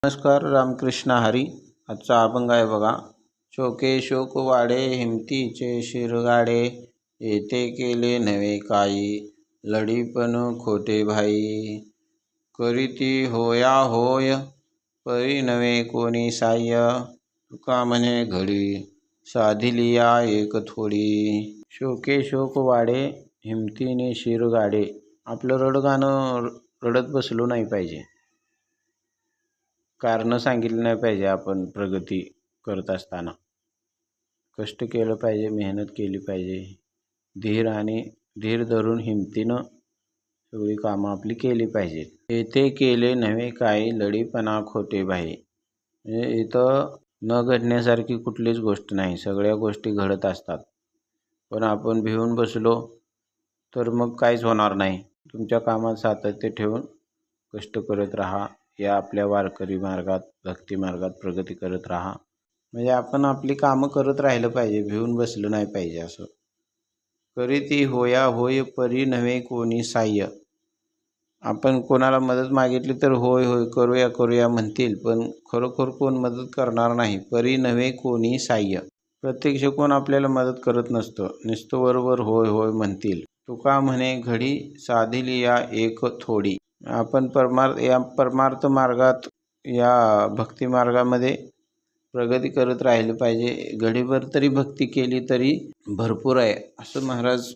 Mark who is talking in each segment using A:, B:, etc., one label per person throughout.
A: नमस्कार, रामकृष्ण हरी. आजचा अभंग आहे बघा. शोके शोक वाढे हिमतीचे शिरगाडे, येथे केले नवे काही लढीपण खोटे भाई. करीती होया होय परी नवे कोणी साह्य, तुका म्हणे घडी साधिलिया एक थोडी. शोके शोक वाढे हिमतीने शिरगाडे. आपलं रडगाणं रडत बसलो नाही पाहिजे. कारण सांगितलं नाही पाहिजे. आपण प्रगती करत असताना कष्ट केलं पाहिजे, मेहनत केली पाहिजे, धीर धरून हिमतीनं सगळी कामं आपली केली पाहिजेत. येथे केले नव्हे काही लढीपणा खोटे भाई. म्हणजे इथं न घडण्यासारखी कुठलीच गोष्ट नाही, सगळ्या गोष्टी घडत असतात. पण आपण भिवून बसलो तर मग काहीच होणार नाही. तुमच्या कामात सातत्य ठेवून कष्ट करत राहा. या आपल्या वारकरी मार्गात, भक्ती मार्गात प्रगती करत राहा. म्हणजे आपण आपली कामं करत राहिलं पाहिजे, भिवून बसलं नाही पाहिजे. असं करीती होया होय परी नव्हे कोणी साह्य. आपण कोणाला मदत मागितली तर होय होय करूया करूया म्हणतील, पण खरोखर कोण मदत करणार नाही. परी नव्हे कोणी साह्य. प्रत्यक्ष कोण आपल्याला मदत करत नसतं, नुसतं वरवर होय होय म्हणतील. तुका म्हणे घडी साधिली या एक थोडी. आपण परमार्थ मार्गात, या भक्ती मार्गामध्ये प्रगती करत राहिलं पाहिजे. घडीभर तरी भक्ती केली तरी भरपूर आहे, असं महाराज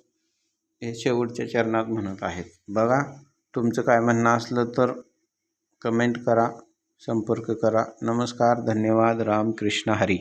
A: हे शेवटच्या चरणात म्हणत आहेत. बघा, तुमचं काय म्हणणं असलं तर कमेंट करा, संपर्क करा. नमस्कार, धन्यवाद, रामकृष्ण हरी.